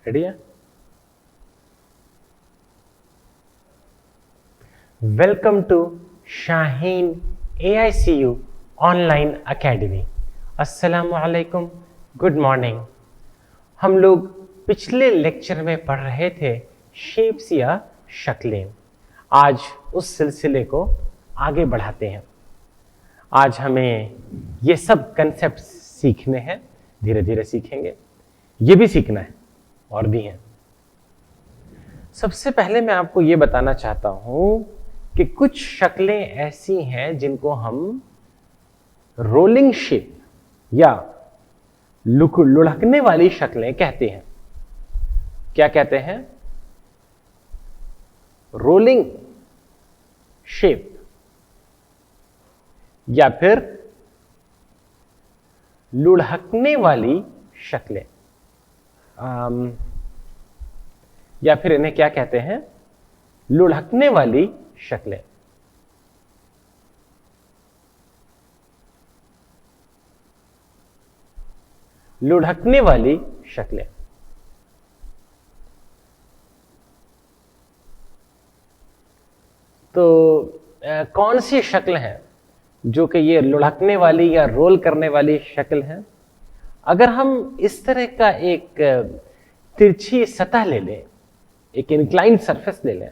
Ready है? Welcome to Shaheen AICU online academy. अस्सलामु अलैकुम, गुड मॉर्निंग। हम लोग पिछले लेक्चर में पढ़ रहे थे शेप्स या शक्लें। आज उस सिलसिले को आगे बढ़ाते हैं। आज हमें ये सब कंसेप्ट सीखने हैं, धीरे धीरे सीखेंगे। ये भी सीखना है और भी हैं। सबसे पहले मैं आपको ये बताना चाहता हूं कि कुछ शक्लें ऐसी हैं जिनको हम रोलिंग शेप या लुढ़कने वाली शक्लें कहते हैं। क्या कहते हैं? रोलिंग शेप या फिर लुढ़कने वाली शक्लें, या फिर इन्हें क्या कहते हैं? लुढ़कने वाली शक्लें। लुढ़कने वाली शक्लें। तो कौन सी शक्ल है जो कि ये लुढ़कने वाली या रोल करने वाली शक्ल है? अगर हम इस तरह का एक तिरछी सतह ले लें, एक इंक्लाइंड सरफेस ले लें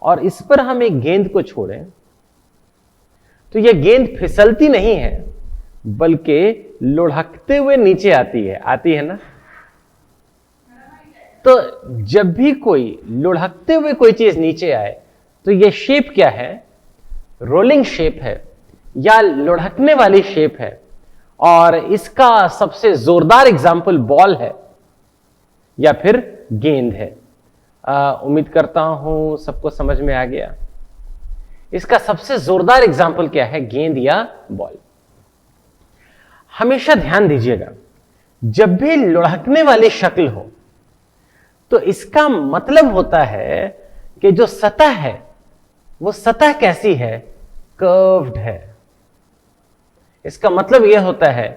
और इस पर हम एक गेंद को छोड़ें, तो यह गेंद फिसलती नहीं है बल्कि लुढ़कते हुए नीचे आती है ना। तो जब भी कोई लुढ़कते हुए कोई चीज नीचे आए तो यह शेप क्या है? रोलिंग शेप है या लुढ़कने वाली शेप है। और इसका सबसे जोरदार एग्जाम्पल बॉल है या फिर गेंद है। उम्मीद करता हूं सबको समझ में आ गया। इसका सबसे जोरदार एग्जाम्पल क्या है? गेंद या बॉल। हमेशा ध्यान दीजिएगा, जब भी लुढ़कने वाली शक्ल हो तो इसका मतलब होता है कि जो सतह है वो सतह कैसी है? कर्व्ड है। इसका मतलब यह होता है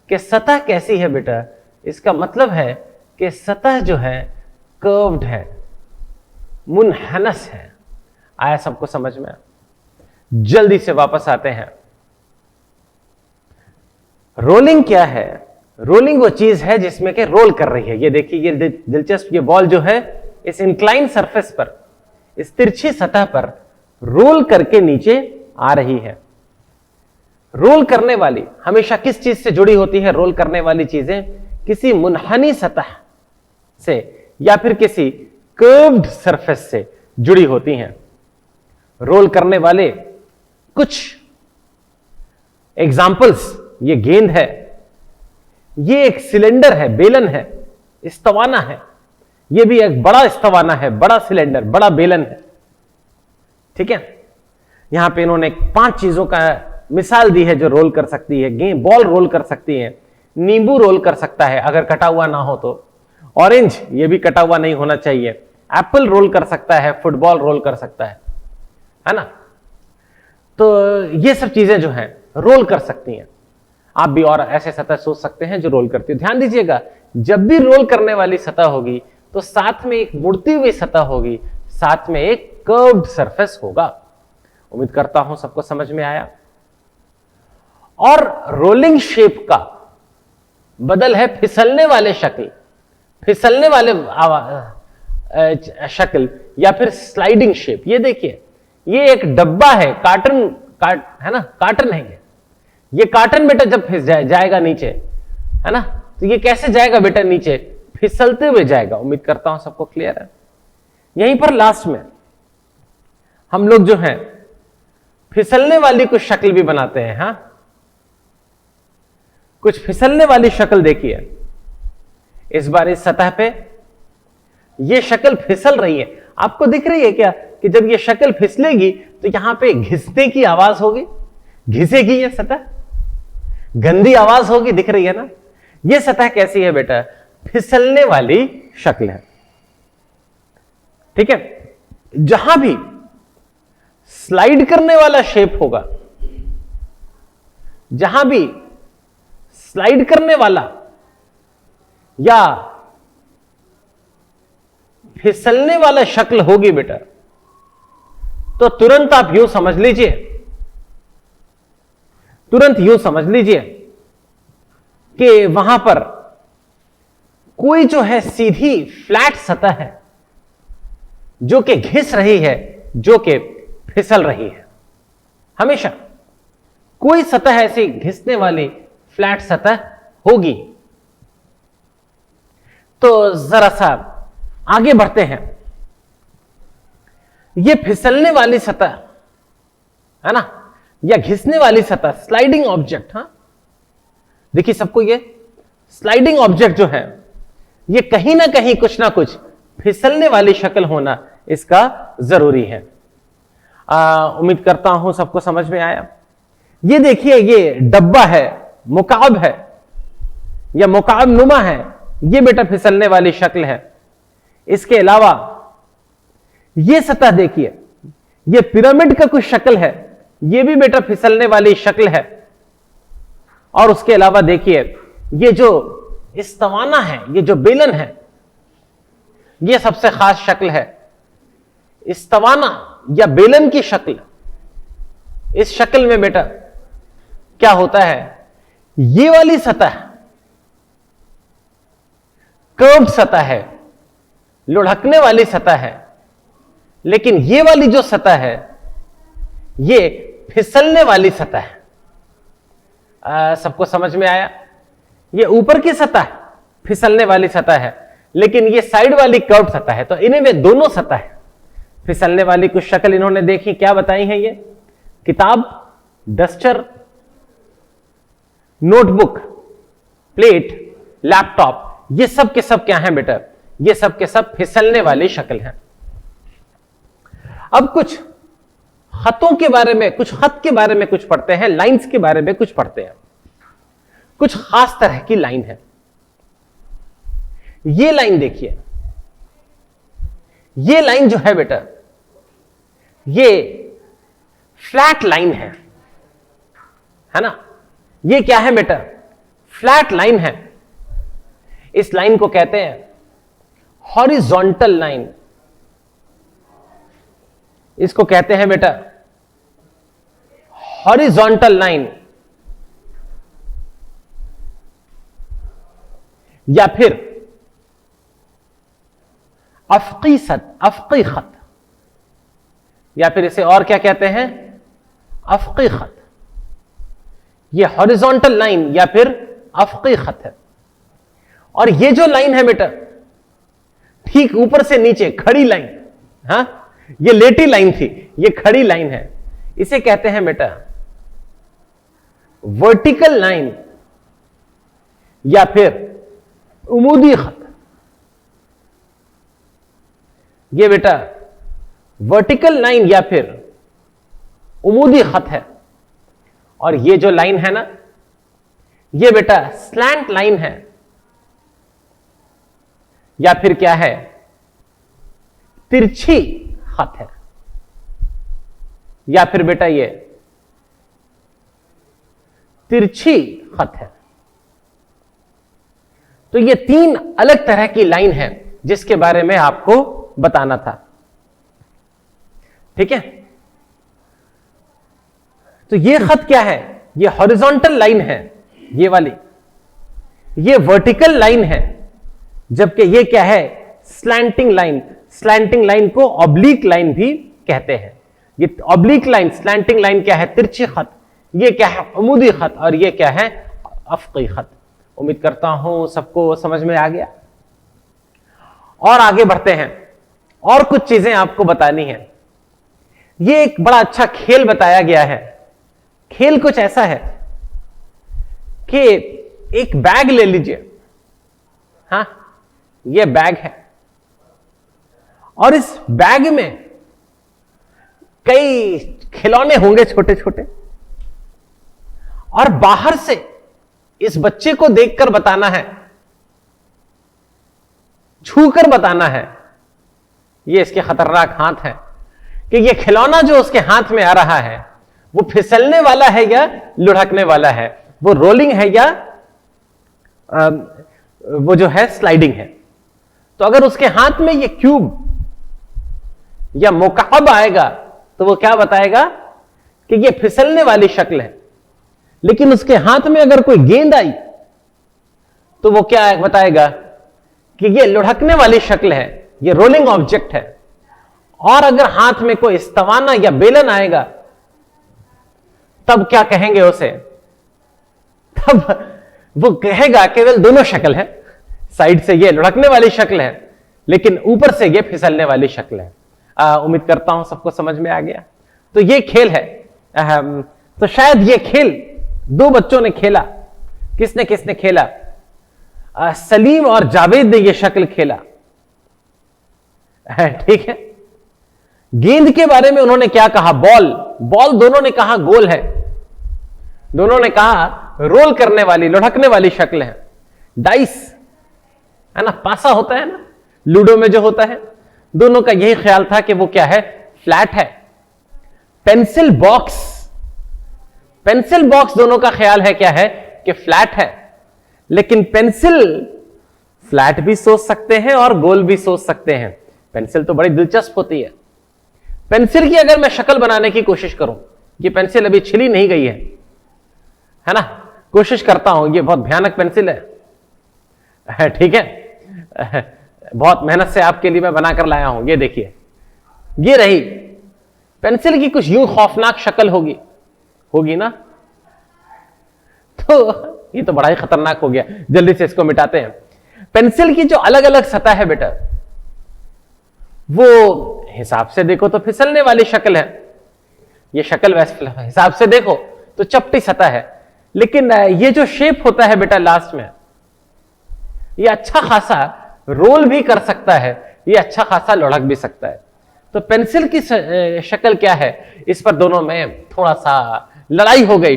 कि सतह कैसी है बेटा? इसका मतलब है कि सतह जो है कर्व्ड है, मुनहनस है। आया सबको समझ में? जल्दी से वापस आते हैं। रोलिंग क्या है? रोलिंग वो चीज है जिसमें कि रोल कर रही है। ये देखिए, ये दिलचस्प, ये बॉल जो है इस इंक्लाइन सरफेस पर, इस तिरछी सतह पर रोल करके नीचे आ रही है। रोल करने वाली हमेशा किस चीज से जुड़ी होती है? रोल करने वाली चीजें किसी मुनहनी सतह से या फिर किसी कर्व्ड सरफेस से जुड़ी होती हैं। रोल करने वाले कुछ एग्जाम्पल्स, ये गेंद है, ये एक सिलेंडर है, बेलन है, इस्तवाना है, ये भी एक बड़ा इस्तवाना है, बड़ा सिलेंडर, बड़ा बेलन है। ठीक है, यहां पे इन्होंने 5 चीजों का मिसाल दी है जो रोल कर सकती है। गेंद, बॉल रोल कर सकती है, नींबू रोल कर सकता है अगर कटा हुआ ना हो तो, ऑरेंज, ये भी कटा हुआ नहीं होना चाहिए, एप्पल रोल कर सकता है, फुटबॉल रोल कर सकता है ना। तो ये सब चीजें जो हैं रोल कर सकती हैं। आप भी और ऐसे सतह सोच सकते हैं जो रोल करती है। ध्यान दीजिएगा, जब भी रोल करने वाली सतह होगी तो साथ में एक मुड़ती हुई सतह होगी, साथ में एक कर्व्ड सरफेस होगा। उम्मीद करता हूं सबको समझ में आया। और रोलिंग शेप का बदल है फिसलने वाले शक्ल, फिसलने वाले शक्ल या फिर स्लाइडिंग शेप। ये देखिए, ये एक डब्बा है, है ना, कार्टन है ये कार्टन बेटा जब फिस जाएगा नीचे, है ना, तो ये कैसे जाएगा बेटा नीचे? फिसलते हुए जाएगा। उम्मीद करता हूं सबको क्लियर है। यहीं पर लास्ट में हम लोग जो हैं फिसलने वाली कुछ शक्ल भी बनाते हैं। हाँ, कुछ फिसलने वाली शक्ल देखिए। इस बार इस सतह पे ये शक्ल फिसल रही है। आपको दिख रही है क्या कि जब ये शक्ल फिसलेगी तो यहां पे घिसने की आवाज होगी, घिसेगी ये सतह, गंदी आवाज होगी, दिख रही है ना। ये सतह कैसी है बेटा? फिसलने वाली शक्ल है। ठीक है, जहां भी स्लाइड करने वाला शेप होगा, जहां भी स्लाइड करने वाला या फिसलने वाला शक्ल होगी बेटा, तो तुरंत आप यूं समझ लीजिए, तुरंत यूं समझ लीजिए कि वहां पर कोई जो है सीधी फ्लैट सतह है जो कि घिस रही है, जो कि फिसल रही है। हमेशा कोई सतह ऐसी घिसने वाली फ्लैट सतह होगी। तो जरा सा आगे बढ़ते हैं। यह फिसलने वाली सतह है ना, या घिसने वाली सतह, स्लाइडिंग ऑब्जेक्ट। हां, देखिए सबको, ये स्लाइडिंग ऑब्जेक्ट जो है ये कहीं ना कहीं कुछ ना कुछ फिसलने वाली शक्ल होना इसका जरूरी है। उम्मीद करता हूं सबको समझ में आया। ये देखिए, ये डब्बा है, मुकाब है या मुकाब नुमा है, ये बेटा फिसलने वाली शक्ल है। इसके अलावा ये सतह देखिए, ये पिरामिड का कुछ शक्ल है, ये भी बेटा फिसलने वाली शक्ल है। और उसके अलावा देखिए, ये जो इस्तवाना है, ये जो बेलन है, ये सबसे खास शक्ल है। इस्तवाना या बेलन की शक्ल, इस शक्ल में बेटा क्या होता है, ये वाली सतह कर्व्ड सतह है, लुढ़कने वाली सतह है, लेकिन ये वाली जो सतह है ये फिसलने वाली सतह है। सबको समझ में आया? ये ऊपर की सतह फिसलने वाली सतह है, लेकिन ये साइड वाली कर्व्ड सतह है। तो इन्हें वे दोनों सतह है। फिसलने वाली कुछ शक्ल इन्होंने देखी, क्या बताई है? ये किताब, डस्टर, नोटबुक, प्लेट, लैपटॉप, ये सब के सब क्या हैं बेटा? ये सब के सब फिसलने वाली शक्ल हैं। अब कुछ खतों के बारे में, कुछ खत के बारे में कुछ पढ़ते हैं, लाइंस के बारे में कुछ पढ़ते हैं। कुछ खास तरह की लाइन है। ये लाइन देखिए, ये लाइन जो है बेटा, ये फ्लैट लाइन है ना? ये क्या है बेटा? फ्लैट लाइन है। इस लाइन को कहते हैं हॉरिजॉन्टल लाइन। इसको कहते हैं बेटा हॉरिजॉन्टल लाइन, या फिर अफकी खत, या फिर इसे और क्या कहते हैं? अफकी खत। यह हॉरिजॉन्टल लाइन या फिर अफकी खत है। और ये जो लाइन है बेटा, ठीक ऊपर से नीचे खड़ी लाइन, हां, ये लेटी लाइन थी, ये खड़ी लाइन है। इसे कहते हैं बेटा वर्टिकल लाइन या फिर उमूदी खत। ये बेटा वर्टिकल लाइन या फिर उमूदी खत है। और ये जो लाइन है ना, ये बेटा स्लैंट लाइन है, या फिर क्या है? तिरछी खत है, या फिर बेटा ये तिरछी खत है। तो ये तीन अलग तरह की लाइन है जिसके बारे में आपको बताना था। ठीक है? तो ये खत क्या है? ये हॉरिजॉन्टल लाइन है, ये वाली। ये वर्टिकल लाइन है, जबकि ये क्या है? Slanting line. स्लैंटिंग लाइन को ऑब्लिक लाइन भी कहते हैं। ये ऑब्लिक लाइन, स्लैंटिंग लाइन क्या है? तिरछी खत। ये क्या है? उमूदी खत। और ये क्या है? अफकी खत। उम्मीद करता हूं सबको समझ में आ गया। और आगे बढ़ते हैं, और कुछ चीजें आपको बतानी है। ये एक बड़ा अच्छा खेल बताया गया है। खेल कुछ ऐसा है कि एक बैग ले लीजिए, हां, ये बैग है, और इस बैग में कई खिलौने होंगे छोटे छोटे, और बाहर से इस बच्चे को देखकर बताना है, छूकर बताना है, ये इसके खतरनाक हाथ है, कि ये खिलौना जो उसके हाथ में आ रहा है वो फिसलने वाला है या लुढ़कने वाला है, वो रोलिंग है या वो जो है स्लाइडिंग है। तो अगर उसके हाथ में ये क्यूब या मुकाब आएगा तो वो क्या बताएगा कि ये फिसलने वाली शक्ल है। लेकिन उसके हाथ में अगर कोई गेंद आई तो वो क्या बताएगा कि ये लुढ़कने वाली शक्ल है, ये रोलिंग ऑब्जेक्ट है। और अगर हाथ में कोई इस्तवाना या बेलन आएगा तब क्या कहेंगे उसे? तब वो कहेगा केवल दोनों शक्ल है, साइड से ये लुढ़कने वाली शक्ल है लेकिन ऊपर से ये फिसलने वाली शक्ल है। उम्मीद करता हूं सबको समझ में आ गया। तो ये खेल है। तो शायद ये खेल दो बच्चों ने खेला। किसने किसने खेला? सलीम और जावेद ने ये शक्ल खेला। ठीक है। गेंद के बारे में उन्होंने क्या कहा? बॉल। बॉल दोनों ने कहा गोल है, दोनों ने कहा रोल करने वाली, लुढ़कने वाली शक्ल है। डाइस है ना, पासा होता है ना लूडो में जो होता है, दोनों का यही ख्याल था कि वो क्या है? फ्लैट है। पेंसिल बॉक्स, पेंसिल बॉक्स दोनों का ख्याल है क्या है? कि फ्लैट है। लेकिन पेंसिल फ्लैट भी सोच सकते हैं और गोल भी सोच सकते हैं। पेंसिल तो बड़ी दिलचस्प होती है। पेंसिल की अगर मैं शक्ल बनाने की कोशिश करूं, ये पेंसिल अभी छिली नहीं गई है ना, कोशिश करता हूं। ये बहुत भयानक पेंसिल है, ठीक है, बहुत मेहनत से आपके लिए मैं बनाकर लाया हूं। ये देखिए, ये रही पेंसिल की कुछ यूं खौफनाक शक्ल होगी ना। तो ये तो बड़ा ही खतरनाक हो गया, जल्दी से इसको मिटाते हैं। पेंसिल की जो अलग अलग सतह है बेटा, वो हिसाब से देखो तो फिसलने वाली शक्ल है। ये शक्ल वैसे हिसाब से देखो तो चपटी सतह है। लेकिन ये जो शेप होता है बेटा लास्ट में, ये अच्छा खासा रोल भी कर सकता है, ये अच्छा खासा लुढ़क भी सकता है। तो पेंसिल की शक्ल क्या है, इस पर दोनों में थोड़ा सा लड़ाई हो गई।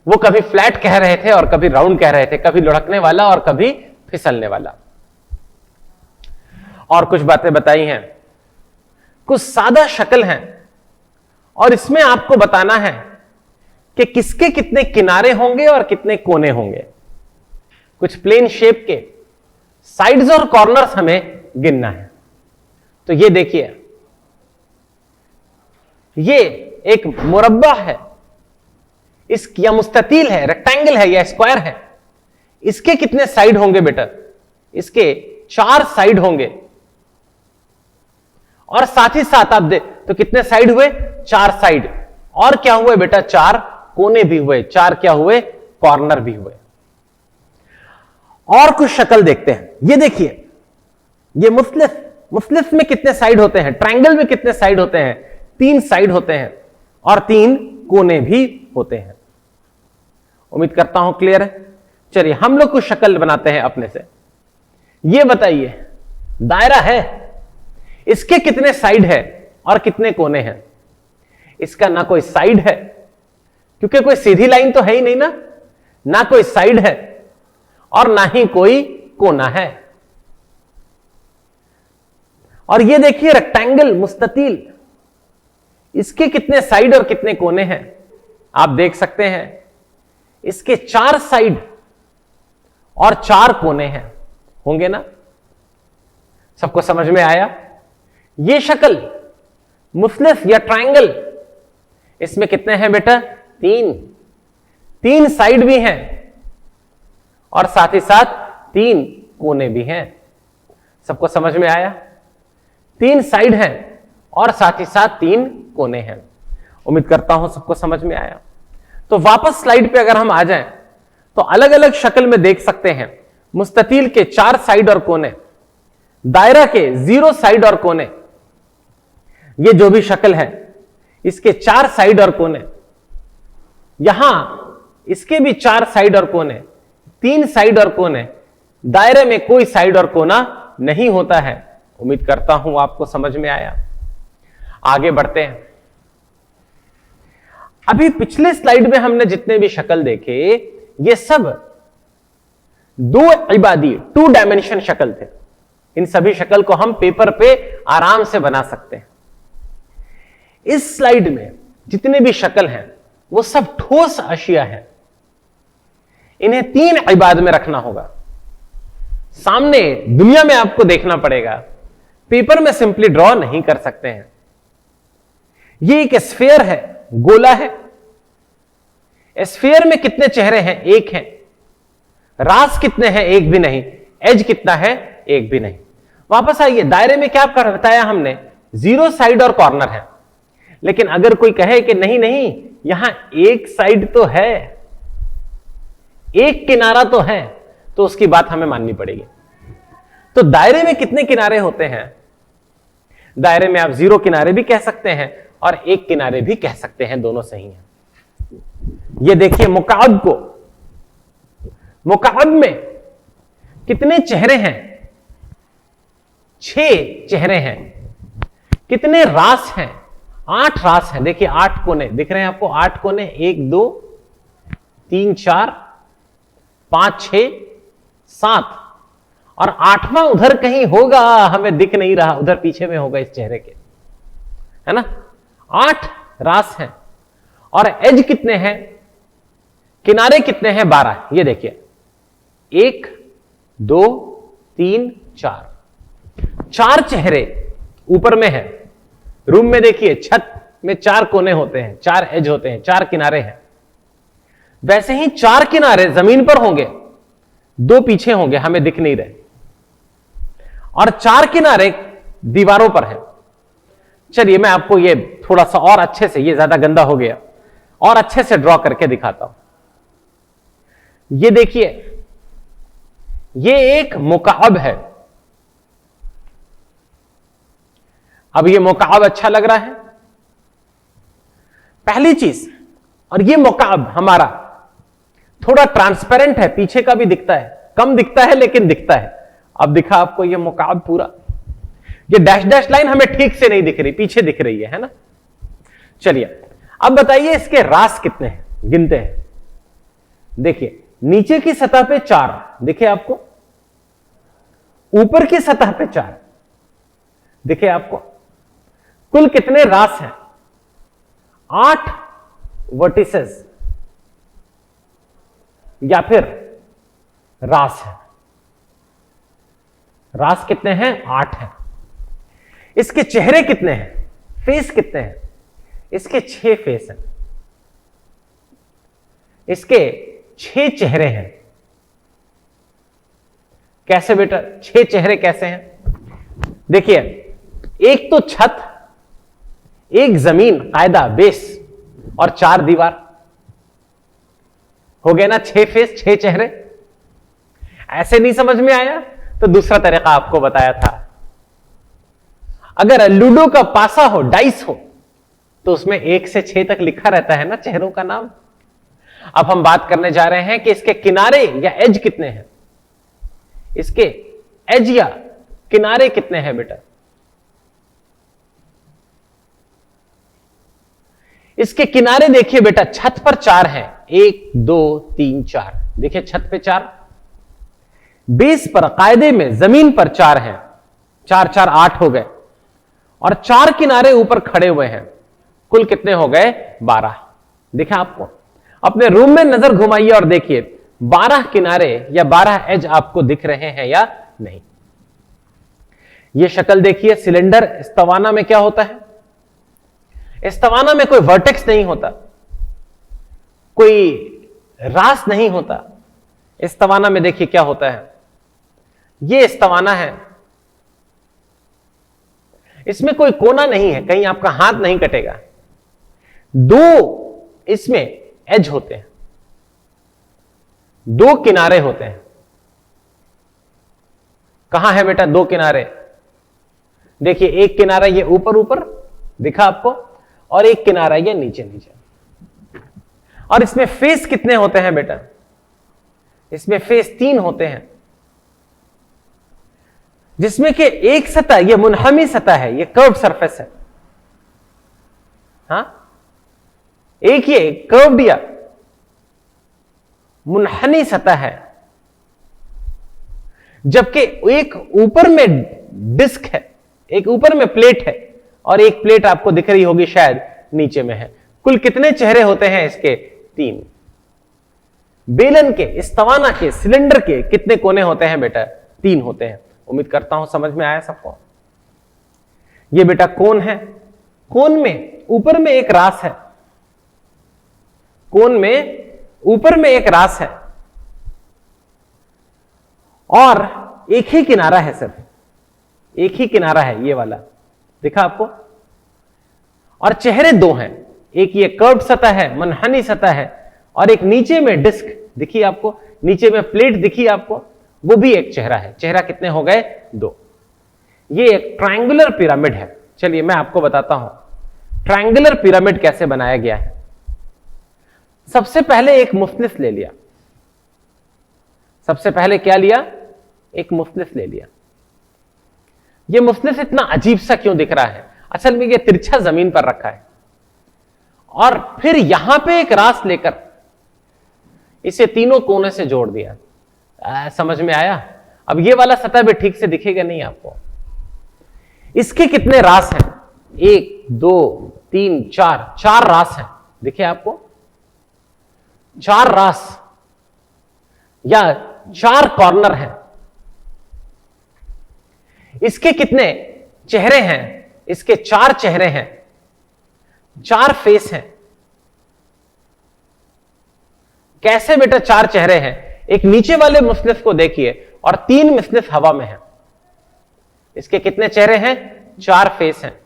वो कभी फ्लैट कह रहे थे और कभी राउंड कह रहे थे, कभी लुढ़कने वाला और कभी फिसलने वाला। और कुछ बातें बताई हैं, कुछ सादा शक्ल हैं और इसमें आपको बताना है कि किसके कितने किनारे होंगे और कितने कोने होंगे। कुछ प्लेन शेप के साइड्स और कॉर्नर्स हमें गिनना है। तो ये देखिए, ये एक मुरब्बा है, इस या मुस्ततील है, रेक्टेंगल है या स्क्वायर है। इसके कितने साइड होंगे बेटा? इसके 4 साइड होंगे। और साथ ही साथ आप देख तो कितने साइड हुए? 4 साइड। और क्या हुए बेटा? 4 कोने भी हुए, 4 क्या हुए? कॉर्नर भी हुए। और कुछ शक्ल देखते हैं। ये देखिए, ये मुख्तलिफ में कितने साइड होते हैं? ट्रायंगल में कितने साइड होते हैं? 3 साइड होते हैं और 3 कोने भी होते हैं। उम्मीद करता हूं क्लियर है। चलिए हम लोग कुछ शक्ल बनाते हैं अपने से। ये बताइए, दायरा है, इसके कितने साइड है और कितने कोने हैं? इसका ना कोई साइड है, क्योंकि कोई सीधी लाइन तो है ही नहीं ना कोई साइड है और ना ही कोई कोना है। और ये देखिए रेक्टेंगल, मुस्ततील, इसके कितने साइड और कितने कोने हैं? आप देख सकते हैं इसके 4 साइड और 4 कोने हैं, होंगे ना? सबको समझ में आया? ये शक्ल मुख्तलिफ या ट्रायंगल, इसमें कितने हैं बेटा? 3 साइड भी हैं और साथ ही साथ 3 कोने भी हैं। सबको समझ में आया? 3 साइड हैं और साथ ही साथ 3 कोने हैं। उम्मीद करता हूं सबको समझ में आया। तो वापस स्लाइड पे अगर हम आ जाएं तो अलग अलग शक्ल में देख सकते हैं मुस्ततील के 4 साइड और कोने, दायरा के 0 साइड और कोने। ये जो भी शक्ल है इसके 4 साइड और कोने, यहां इसके भी 4 साइड और कोने, 3 साइड और कोने। दायरे में कोई साइड और कोना नहीं होता है। उम्मीद करता हूं आपको समझ में आया। आगे बढ़ते हैं। अभी पिछले स्लाइड में हमने जितने भी शक्ल देखे, ये सब 2 इबादी, 2 डायमेंशन शक्ल थे। इन सभी शक्ल को हम पेपर पे आराम से बना सकते हैं। इस स्लाइड में जितने भी शक्ल हैं वो सब ठोस अशिया हैं। इन्हें 3 इबाद में रखना होगा। सामने दुनिया में आपको देखना पड़ेगा, पेपर में सिंपली ड्रॉ नहीं कर सकते हैं। ये एक स्फीयर है, गोला है। स्फीयर में कितने चेहरे हैं? एक है। रास कितने हैं? एक भी नहीं। एज कितना है? एक भी नहीं। वापस आइए, दायरे में क्या कर बताया हमने? 0 साइड और कॉर्नर है। लेकिन अगर कोई कहे कि नहीं नहीं, यहां एक साइड तो है, एक किनारा तो है, तो उसकी बात हमें माननी पड़ेगी। तो दायरे में कितने किनारे होते हैं? दायरे में आप 0 किनारे भी कह सकते हैं और एक किनारे भी कह सकते हैं, दोनों सही हैं। ये देखिए मुकाअब को, मुकाअब में कितने चेहरे हैं? 6 चेहरे हैं। कितने रास हैं? 8 रास हैं। देखिए 8 कोने दिख रहे हैं आपको, 8 कोने, 1 2 3 4 5 6 7, और 8वां उधर कहीं होगा, हमें दिख नहीं रहा, उधर पीछे में होगा इस चेहरे के, है ना। 8 रास हैं। और एज कितने हैं? किनारे कितने हैं? 12। ये देखिए 1 2 3 4 चेहरे ऊपर में है। रूम में देखिए छत में 4 कोने होते हैं, 4 एज होते हैं, 4 किनारे हैं। वैसे ही 4 किनारे जमीन पर होंगे, 2 पीछे होंगे, हमें दिख नहीं रहे, और 4 किनारे दीवारों पर है। चलिए मैं आपको ये थोड़ा सा और अच्छे से, ये ज्यादा गंदा हो गया, और अच्छे से ड्रॉ करके दिखाता हूं। ये देखिए, ये एक मुकाअब है। अब ये मुकाअब अच्छा लग रहा है, पहली चीज। और ये मुकाअब हमारा थोड़ा ट्रांसपेरेंट है, पीछे का भी दिखता है, कम दिखता है लेकिन दिखता है। अब दिखा आपको ये मुकाअब पूरा। ये डैश डैश लाइन हमें ठीक से नहीं दिख रही, पीछे दिख रही है ना। चलिए अब बताइए इसके रास कितने हैं, गिनते हैं। देखिए नीचे की सतह पे 4 दिखे आपको, ऊपर की सतह पे 4 दिखे आपको। कुल कितने रास हैं? 8 वर्टिसेस या फिर रास है। रास कितने हैं? 8 हैं। इसके चेहरे कितने हैं? फेस कितने हैं? इसके 6 फेस हैं। इसके 6 चेहरे हैं। कैसे बेटा 6 चेहरे कैसे हैं? देखिए, एक तो छत, एक जमीन कायदा बेस, और 4 दीवार। हो गए ना 6 फेस, 6 चेहरे। ऐसे नहीं समझ में आया तो दूसरा तरीका आपको बताया था। अगर लूडो का पासा हो, डाइस हो, तो उसमें 1 से 6 तक लिखा रहता है ना चेहरों का नाम। अब हम बात करने जा रहे हैं कि इसके किनारे या एज कितने हैं। इसके एज या किनारे कितने हैं बेटा? इसके किनारे देखिए बेटा, छत पर 4 हैं, 1 2 3 4। देखिए छत पे 4, बेस पर कायदे में जमीन पर 4 हैं, 4 4 8 हो गए, और 4 किनारे ऊपर खड़े हुए हैं। कुल कितने हो गए? 12। देखा आपको? अपने रूम में नजर घुमाइए और देखिए 12 किनारे या 12 एज आपको दिख रहे हैं या नहीं। यह शक्ल देखिए, सिलेंडर इस्तवाना में क्या होता है? इस्तवाना में कोई वर्टेक्स नहीं होता, कोई रास नहीं होता। इस्तवाना में देखिए क्या होता है, यह इस्तवाना है, इसमें कोई कोना नहीं है, कहीं आपका हाथ नहीं कटेगा। 2 इसमें एज होते हैं, 2 किनारे होते हैं। कहां है बेटा 2 किनारे? देखिए एक किनारा ये ऊपर ऊपर दिखा आपको, और एक किनारा ये नीचे नीचे। और इसमें फेस कितने होते हैं बेटा? इसमें फेस 3 होते हैं, जिसमें कि एक सतह ये मुनहमी सतह है, ये कर्व सरफेस है। हां, एक ये कर्व दिया मुनहनी सतह है, जबकि एक ऊपर में डिस्क है, एक ऊपर में प्लेट है, और एक प्लेट आपको दिख रही होगी शायद नीचे में है। कुल कितने चेहरे होते हैं इसके? 3। बेलन के, इस्तवाना के, सिलेंडर के कितने कोने होते हैं बेटा? 3 होते हैं। उम्मीद करता हूं समझ में आया सबको। ये बेटा कोन है, कोन में ऊपर में एक रास है, कोन में ऊपर में एक रास है और एक ही किनारा है, सिर्फ एक ही किनारा है, ये वाला दिखा आपको। और चेहरे 2 हैं, एक ये कर्व्ड सतह है, मनहनी सतह है, और एक नीचे में डिस्क दिखी आपको, नीचे में प्लेट दिखी आपको, वो भी एक चेहरा है। चेहरा कितने हो गए? 2। ये एक ट्रायंगुलर पिरामिड है। चलिए मैं आपको बताता हूं ट्रायंगुलर पिरामिड कैसे बनाया गया है। सबसे पहले एक मुफलिस ले लिया, सबसे पहले क्या लिया? एक मुफलिस ले लिया। ये मुफलिस इतना अजीब सा क्यों दिख रहा है? असल में ये तिरछा जमीन पर रखा है और फिर यहां पे एक रास लेकर इसे तीनों कोने से जोड़ दिया। समझ में आया? अब ये वाला सतह भी ठीक से दिखेगा नहीं आपको। इसके कितने रास हैं? 1 2 3 4, 4 रास हैं। दिखे आपको? 4 रास या 4 कॉर्नर हैं। इसके कितने चेहरे हैं? इसके 4 चेहरे हैं, 4 फेस हैं। कैसे बेटा 4 चेहरे हैं? एक नीचे वाले मुस्लिफ को देखिए और 3 मुस्लिफ हवा में हैं। इसके कितने चेहरे हैं? 4 फेस हैं।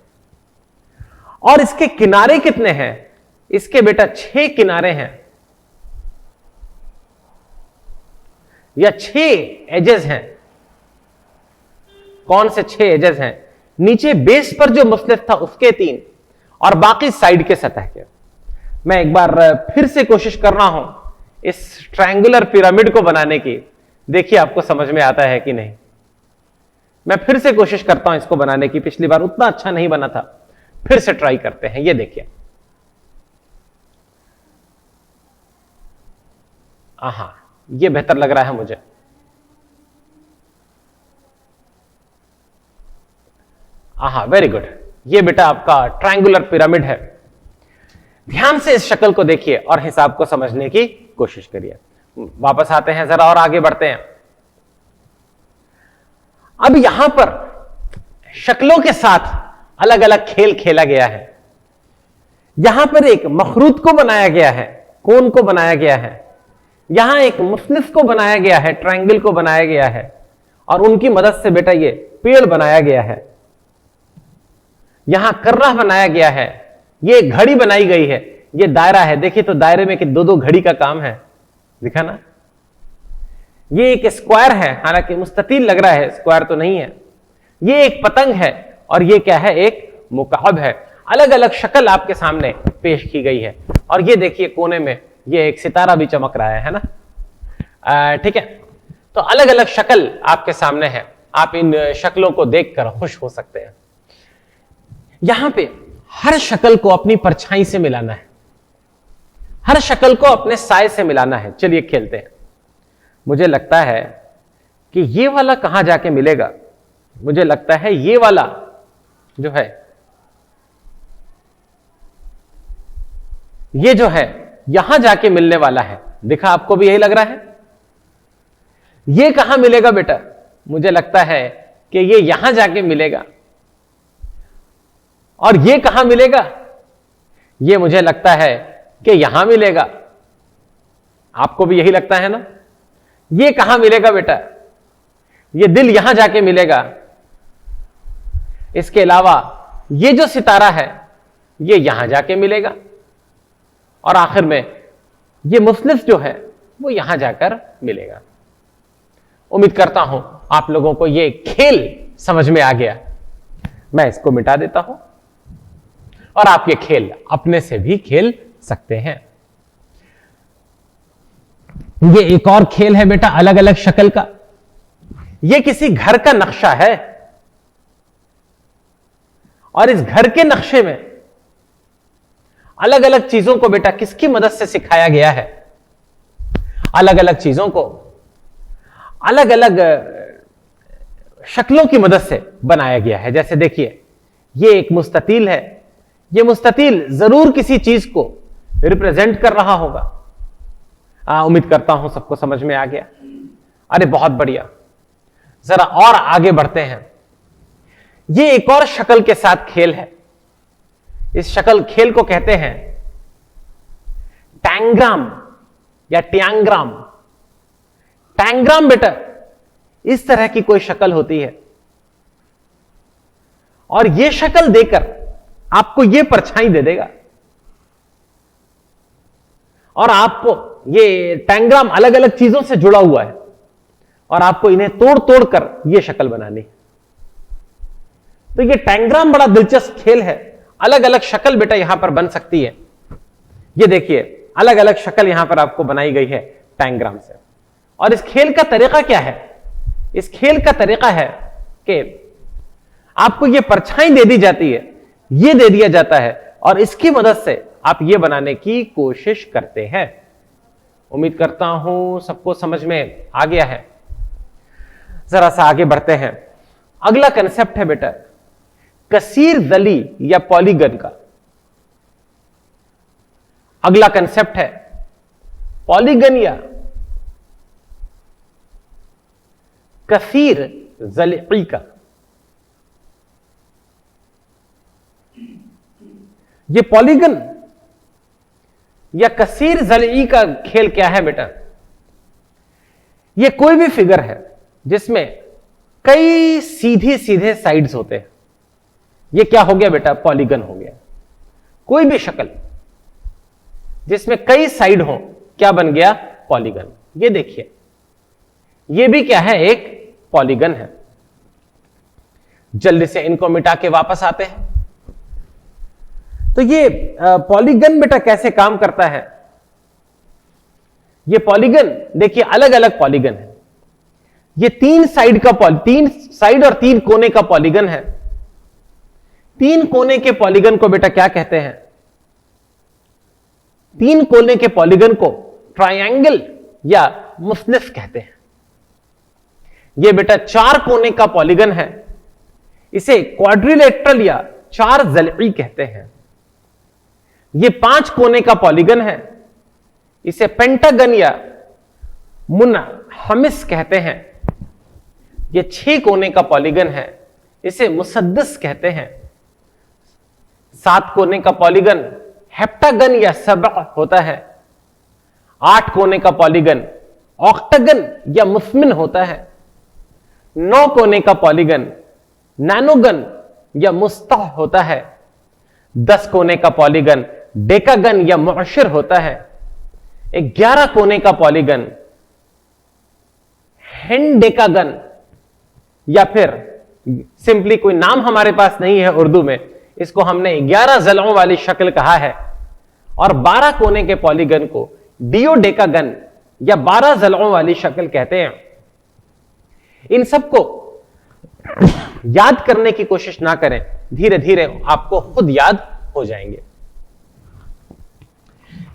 और इसके किनारे कितने हैं? इसके बेटा 6 किनारे हैं या 6 एजेस हैं। कौन से 6 एजेस हैं? नीचे बेस पर जो मुस्लिफ था उसके 3 और बाकी साइड के सतह के। मैं एक बार फिर से कोशिश कर रहा हूं इस ट्रायंगुलर पिरामिड को बनाने की। देखिए आपको समझ में आता है कि नहीं। मैं फिर से कोशिश करता हूं इसको बनाने की। पिछली बार उतना अच्छा नहीं बना था, फिर से ट्राई करते हैं। ये देखिए, आहा, ये बेहतर लग रहा है मुझे। आहा, वेरी गुड। ये बेटा आपका ट्रायंगुलर पिरामिड है। ध्यान से इस शक्ल को देखिए और हिसाब को समझने की कोशिश करिए। वापस आते हैं जरा और आगे बढ़ते हैं। अब यहां पर शक्लों के साथ अलग अलग खेल खेला गया है। यहां पर एक मखरूत को बनाया गया है, कोन को बनाया गया है। यहां एक मुस्लिफ को बनाया गया है, ट्रायंगल को बनाया गया है और उनकी मदद से बेटा ये पेड़ बनाया गया है। यहां कर्रा बनाया गया है, ये घड़ी बनाई गई है, ये दायरा है। देखिए तो दायरे में कि 2-2 घड़ी का काम है, दिखा ना। ये एक स्क्वायर है, हालांकि मुस्ततील लग रहा है, स्क्वायर तो नहीं है। ये एक पतंग है और ये क्या है? एक मुकाब है। अलग अलग शक्ल आपके सामने पेश की गई है। और ये देखिए कोने में ये एक सितारा भी चमक रहा है ना। ठीक है, तो अलग अलग शक्ल आपके सामने है। आप इन शक्लों को देखकर खुश हो सकते हैं। यहां पे हर शक्ल को अपनी परछाई से मिलाना है, हर शक्ल को अपने साए से मिलाना है। चलिए खेलते हैं। मुझे लगता है कि ये वाला कहां जाके मिलेगा? मुझे लगता है ये वाला जो है, ये जो है यहां जाके मिलने वाला है। दिखा आपको भी यही लग रहा है? ये कहां मिलेगा बेटा? मुझे लगता है कि ये यहां जाके मिलेगा। और ये कहां मिलेगा? ये मुझे लगता है कि यहां मिलेगा। आपको भी यही लगता है ना? ये कहां मिलेगा बेटा? ये दिल यहां जाके मिलेगा। इसके अलावा ये जो सितारा है ये यहां जाके मिलेगा और आखिर में ये मुस्लिफ जो है वो यहां जाकर मिलेगा। उम्मीद करता हूं आप लोगों को ये खेल समझ में आ गया। मैं इसको मिटा देता हूं और आप ये खेल अपने से भी खेल सकते हैं। ये एक और खेल है बेटा अलग अलग शक्ल का। ये किसी घर का नक्शा है और इस घर के नक्शे में अलग अलग चीजों को बेटा किसकी मदद से सिखाया गया है? अलग अलग चीजों को अलग अलग शक्लों की मदद से बनाया गया है। जैसे देखिए, ये एक मुस्ततील है। ये मुस्ततील जरूर किसी चीज को रिप्रेजेंट कर रहा होगा। उम्मीद करता हूं सबको समझ में आ गया। अरे बहुत बढ़िया। जरा और आगे बढ़ते हैं। ये एक और शक्ल के साथ खेल है। इस शक्ल खेल को कहते हैं टैंग्राम या ट्यांग्राम। टैंग्राम बेटा इस तरह की कोई शक्ल होती है और यह शक्ल देकर आपको यह परछाई दे देगा और आपको ये टैंग्राम अलग अलग चीजों से जुड़ा हुआ है और आपको इन्हें तोड़ तोड़ कर यह शक्ल बनानी है। तो ये टैंग्राम बड़ा दिलचस्प खेल है। अलग अलग शक्ल बेटा यहां पर बन सकती है। ये देखिए अलग अलग शक्ल यहां पर आपको बनाई गई है टैंग्राम से। और इस खेल का तरीका क्या है? इस खेल का तरीका है कि आपको यह परछाई दे दी जाती है, यह दे दिया जाता है और इसकी मदद से आप यह बनाने की कोशिश करते हैं। उम्मीद करता हूं सबको समझ में आ गया है। जरा सा आगे बढ़ते हैं। अगला कंसेप्ट है बेटा कसीर दली या पॉलीगन का। अगला कंसेप्ट है पॉलीगन या कसीर ज़ली का। ये पॉलीगन या कसीर ज़ली का खेल क्या है बेटा? ये कोई भी फिगर है जिसमें कई सीधे सीधे साइड्स होते हैं। ये क्या हो गया बेटा? पॉलीगन हो गया। कोई भी शक्ल जिसमें कई साइड हो क्या बन गया? पॉलीगन। ये देखिए ये भी क्या है? एक पॉलीगन है। जल्दी से इनको मिटा के वापस आते हैं। तो ये पॉलीगन बेटा कैसे काम करता है? ये पॉलीगन देखिए अलग अलग पॉलीगन है। ये तीन साइड और तीन कोने का पॉलीगन है। तीन कोने के पॉलीगन को बेटा क्या कहते हैं? तीन कोने के पॉलीगन को ट्रायंगल या मुसनफ कहते हैं। यह बेटा चार कोने का पॉलीगन है, इसे क्वाड्रिलेटरल या चार ज़ली कहते हैं। यह पांच कोने का पॉलीगन है, इसे पेंटागन या मुनहमिस कहते हैं। यह छह कोने का पॉलीगन है, इसे मुसद्दस कहते हैं। सात कोने का पॉलीगन हेप्टागन या सबअ होता है। आठ कोने का पॉलीगन ऑक्टागन या मुस्मिन होता है। नौ कोने का पॉलीगन नैनोगन या मुस्ताह होता है। 10 कोने का पॉलीगन डेकागन या मुअश्शिर होता है। 11 कोने का पॉलीगन हेंडेकागन या फिर सिंपली कोई नाम हमारे पास नहीं है उर्दू में, इसको हमने 11 ज़लों वाली शक्ल कहा है। और 12 कोने के पॉलीगन को डियोडेकागन या 12 ज़लों वाली शक्ल कहते हैं। इन सबको याद करने की कोशिश ना करें, धीरे धीरे आपको खुद याद हो जाएंगे।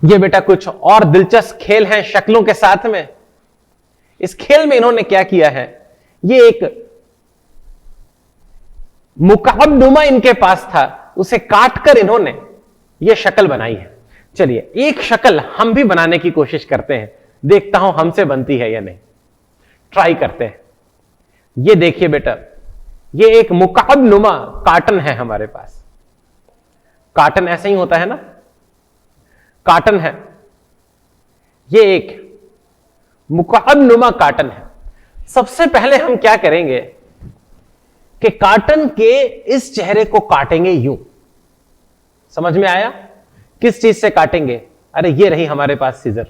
ये बेटा कुछ और दिलचस्प खेल हैं शक्लों के साथ में। इस खेल में इन्होंने क्या किया है? ये एक मुकाबनुमा इनके पास था, उसे काटकर इन्होंने ये शक्ल बनाई है। चलिए एक शक्ल हम भी बनाने की कोशिश करते हैं, देखता हूं हमसे बनती है या नहीं। ट्राई करते हैं। ये देखिए बेटा, ये एक मुकाबनुमा कार्टन है हमारे पास। कार्टन ऐसे ही होता है ना, कार्टन है। ये एक मुकाबनुमा कार्टन है। सबसे पहले हम क्या करेंगे कि कार्टन के इस चेहरे को काटेंगे यूं। समझ में आया? किस चीज से काटेंगे? अरे ये रही हमारे पास सीजर।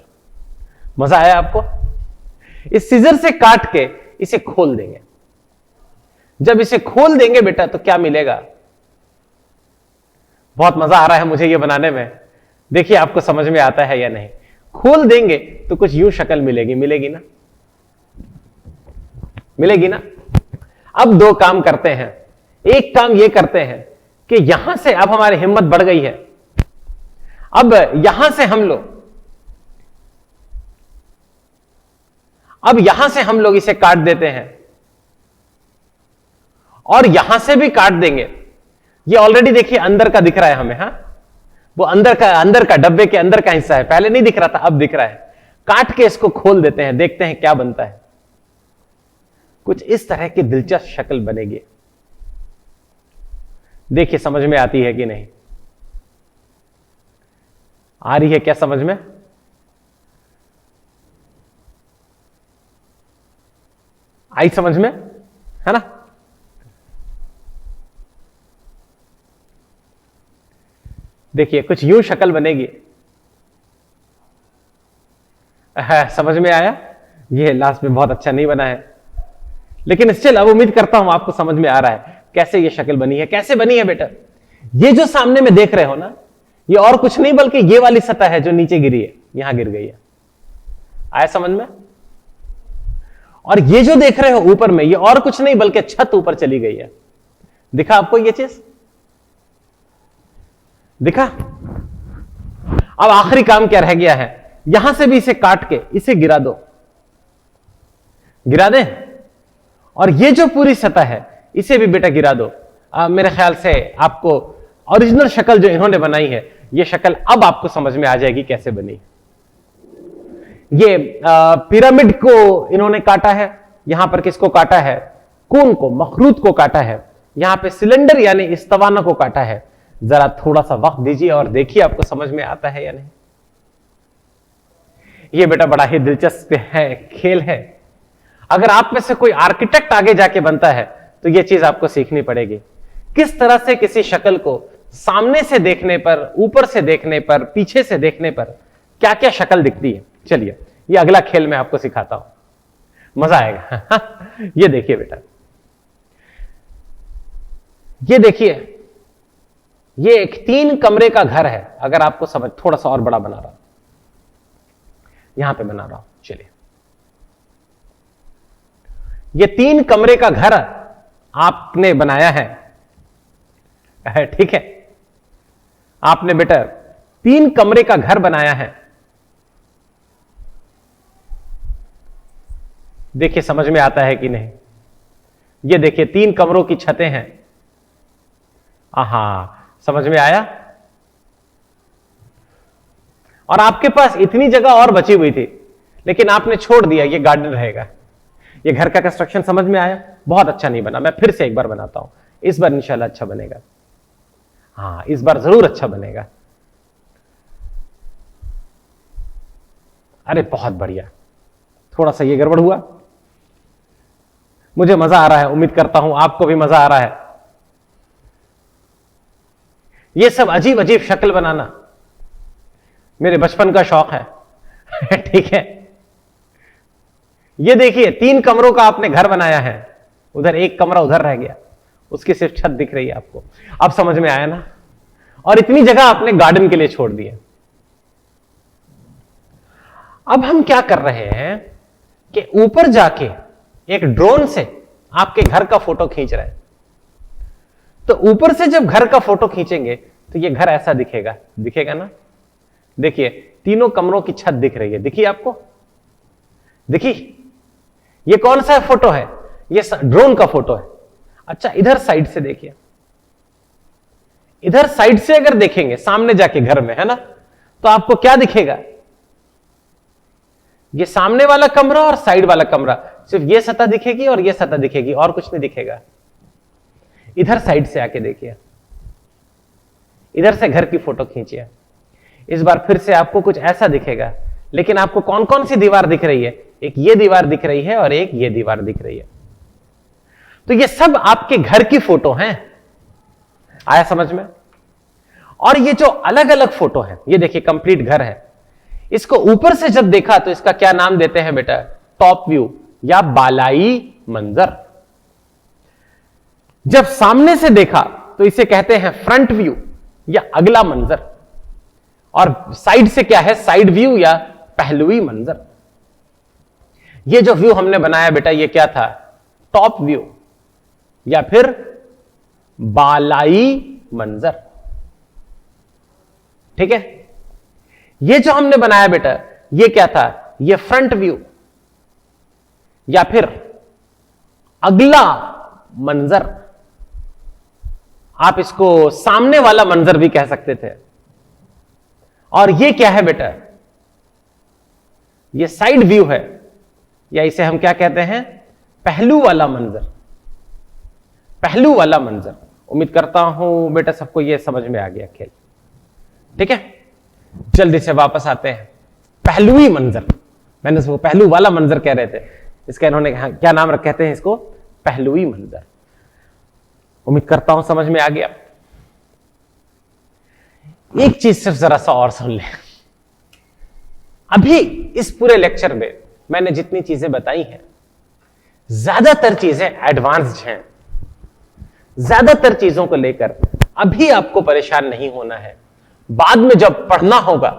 मजा आया आपको? इस सीजर से काट के इसे खोल देंगे। जब इसे खोल देंगे बेटा तो क्या मिलेगा? बहुत मजा आ रहा है मुझे ये बनाने में। देखिए आपको समझ में आता है या नहीं। खोल देंगे तो कुछ यूं शक्ल मिलेगी। मिलेगी ना? मिलेगी ना? अब दो काम करते हैं। एक काम यह करते हैं कि यहां से अब हमारी हिम्मत बढ़ गई है। अब यहां से हम लोग इसे काट देते हैं और यहां से भी काट देंगे। ये ऑलरेडी देखिए अंदर का दिख रहा है हमें। हां, वो अंदर का डब्बे के अंदर का हिस्सा है। पहले नहीं दिख रहा था, अब दिख रहा है। काट के इसको खोल देते हैं, देखते हैं क्या बनता है। कुछ इस तरह की दिलचस्प शक्ल बनेगी। देखिए समझ में आती है कि नहीं? आ रही है क्या समझ में? आई समझ में, है ना? देखिए कुछ यूं शक्ल बनेगी। समझ में आया? ये लास्ट में बहुत अच्छा नहीं बना है, लेकिन स्टिल अब उम्मीद करता हूं आपको समझ में आ रहा है कैसे ये शक्ल बनी है। कैसे बनी है बेटा? ये जो सामने में देख रहे हो ना, ये और कुछ नहीं बल्कि ये वाली सतह है जो नीचे गिरी है, यहां गिर गई है। आया समझ में? और ये जो देख रहे हो ऊपर में, ये और कुछ नहीं बल्कि छत ऊपर चली गई है। दिखा आपको ये चीज? दिखा? अब आखिरी काम क्या रह गया है? यहां से भी इसे काट के इसे गिरा दो, गिरा दें। और ये जो पूरी सतह है इसे भी बेटा गिरा दो। मेरे ख्याल से आपको ओरिजिनल शक्ल जो इन्होंने बनाई है, ये शक्ल अब आपको समझ में आ जाएगी कैसे बनी। ये पिरामिड को इन्होंने काटा है, यहां पर किसको काटा है? कून को, मखरूत को काटा है। यहां पे सिलेंडर यानी इस्तवाना को काटा है। जरा थोड़ा सा वक्त दीजिए और देखिए आपको समझ में आता है या नहीं। ये बेटा बड़ा ही दिलचस्प है, खेल है। अगर आप में से कोई आर्किटेक्ट आगे जाके बनता है तो यह चीज आपको सीखनी पड़ेगी, किस तरह से किसी शक्ल को सामने से देखने पर, ऊपर से देखने पर, पीछे से देखने पर क्या क्या शक्ल दिखती है। चलिए ये अगला खेल मैं आपको सिखाता हूं, मजा आएगा। ये देखिए बेटा, ये देखिए, ये एक 3 कमरे का घर है। अगर आपको समझ, थोड़ा सा और बड़ा बना रहा हूं, यहां पे बना रहा हूं। चलिए, ये 3 कमरे का घर आपने बनाया है, ठीक है? आपने बेटा 3 कमरे का घर बनाया है। देखिए समझ में आता है कि नहीं? ये देखिए 3 कमरों की छतें हैं। समझ में आया? और आपके पास इतनी जगह और बची हुई थी, लेकिन आपने छोड़ दिया, ये गार्डन रहेगा। ये घर का कंस्ट्रक्शन समझ में आया? बहुत अच्छा नहीं बना, मैं फिर से एक बार बनाता हूं। इस बार इंशाल्लाह अच्छा बनेगा। इस बार जरूर अच्छा बनेगा। अरे बहुत बढ़िया। थोड़ा सा ये गड़बड़ हुआ, मुझे मजा आ रहा है, उम्मीद करता हूं आपको भी मजा आ रहा है। ये सब अजीब अजीब शक्ल बनाना मेरे बचपन का शौक है। ठीक है? ये देखिए 3 कमरों का आपने घर बनाया है, उधर एक कमरा उधर रह गया, उसकी सिर्फ छत दिख रही है आपको। अब समझ में आया ना? और इतनी जगह आपने गार्डन के लिए छोड़ दी है। अब हम क्या कर रहे हैं कि ऊपर जाके एक ड्रोन से आपके घर का फोटो खींच रहे हैं। तो ऊपर से जब घर का फोटो खींचेंगे तो ये घर ऐसा दिखेगा, दिखेगा ना? देखिए 3 कमरों की छत दिख रही है, दिखी आपको? दिखी? ये कौन सा फोटो है? ये ड्रोन का फोटो है। अच्छा, इधर साइड से देखिए, इधर साइड से अगर देखेंगे सामने जाके घर में, है ना, तो आपको क्या दिखेगा? ये सामने वाला कमरा और साइड वाला कमरा, सिर्फ ये सतह दिखेगी और ये सतह दिखेगी, और कुछ नहीं दिखेगा। इधर साइड से आके देखिए, इधर से घर की फोटो खींचिए। इस बार फिर से आपको कुछ ऐसा दिखेगा, लेकिन आपको कौन कौन सी दीवार दिख रही है? एक ये दीवार दिख रही है और एक ये दीवार दिख रही है। तो ये सब आपके घर की फोटो हैं। आया समझ में? और ये जो अलग अलग फोटो है, ये देखिए कंप्लीट घर है। इसको ऊपर से जब देखा तो इसका क्या नाम देते हैं बेटा? टॉप व्यू या बालाई मंजर। जब सामने से देखा तो इसे कहते हैं फ्रंट व्यू या अगला मंजर। और साइड से क्या है? साइड व्यू या पहलुई मंजर। ये जो व्यू हमने बनाया बेटा, ये क्या था? टॉप व्यू या फिर बालाई मंजर। ठीक है? ये जो हमने बनाया बेटा, ये क्या था? ये फ्रंट व्यू या फिर अगला मंजर। आप इसको सामने वाला मंजर भी कह सकते थे। और ये क्या है बेटा? ये साइड व्यू है, या इसे हम क्या कहते हैं? पहलू वाला मंजर, पहलू वाला मंजर। उम्मीद करता हूं बेटा सबको यह समझ में आ गया खेल। ठीक है, जल्दी से वापस आते हैं। पहलुई मंजर, मैंने उसको पहलू वाला मंजर कह रहे थे, इसका इन्होंने क्या नाम कहते हैं इसको, पहलुई मंजर। उम्मीद करता हूं समझ में आ गया। एक चीज सिर्फ जरा सा और सुन ले। अभी इस पूरे लेक्चर में मैंने जितनी चीजें बताई हैं, ज्यादातर चीजें एडवांस्ड हैं। ज्यादातर चीजों को लेकर अभी आपको परेशान नहीं होना है। बाद में जब पढ़ना होगा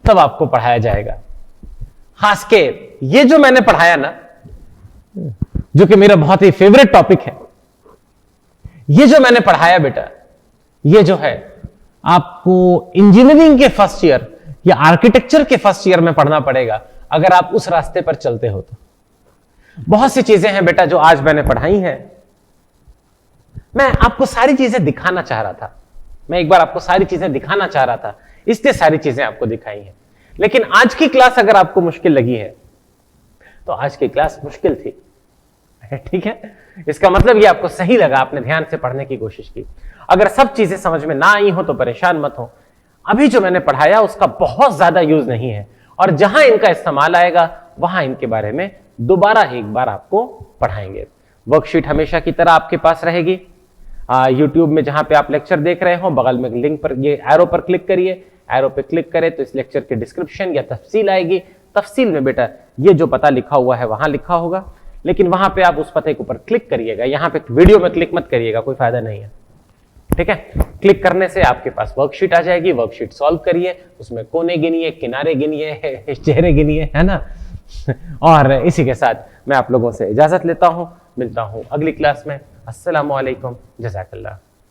तब आपको पढ़ाया जाएगा। खास के ये जो मैंने पढ़ाया ना, जो कि मेरा बहुत ही फेवरेट टॉपिक है, ये जो मैंने पढ़ाया बेटा, ये जो है आपको इंजीनियरिंग के फर्स्ट ईयर या आर्किटेक्चर के फर्स्ट ईयर में पढ़ना पड़ेगा अगर आप उस रास्ते पर चलते हो तो। बहुत सी चीजें हैं बेटा जो आज मैंने पढ़ाई हैं। मैं आपको सारी चीजें दिखाना चाह रहा था, मैं एक बार आपको सारी चीजें दिखाना चाह रहा था, इसलिए सारी चीजें आपको दिखाई हैं। लेकिन आज की क्लास अगर आपको मुश्किल लगी है तो आज की क्लास मुश्किल थी। ठीक है, इसका मतलब ये आपको सही लगा, आपने ध्यान से पढ़ने की कोशिश की। अगर सब चीजें समझ में ना आई हो तो परेशान मत हो। अभी जो मैंने पढ़ाया उसका बहुत ज्यादा यूज नहीं है, और जहां इनका इस्तेमाल आएगा वहां इनके बारे में दोबारा एक बार आपको पढ़ाएंगे। वर्कशीट हमेशा की तरह आपके पास रहेगी। यूट्यूब में जहां पे आप लेक्चर देख रहे हो, बगल में लिंक पर, ये एरो पर क्लिक करिए। एरो पे क्लिक करें तो इस लेक्चर के डिस्क्रिप्शन या तफसील आएगी। तफसील में बेटा ये जो पता लिखा हुआ है वहां लिखा होगा, लेकिन वहां पे आप उस पते के ऊपर क्लिक करिएगा। यहां पे वीडियो में क्लिक मत करिएगा, कोई फायदा नहीं है। ठीक है, क्लिक करने से आपके पास वर्कशीट आ जाएगी। वर्कशीट सॉल्व करिए, उसमें कोने गिनिए, किनारे गिनिए, चेहरे गिनिए, है ना। और इसी के साथ मैं आप लोगों से इजाजत लेता हूं, मिलता हूं अगली क्लास में। अस्सलामु अलैकुम, जज़ाकल्लाह।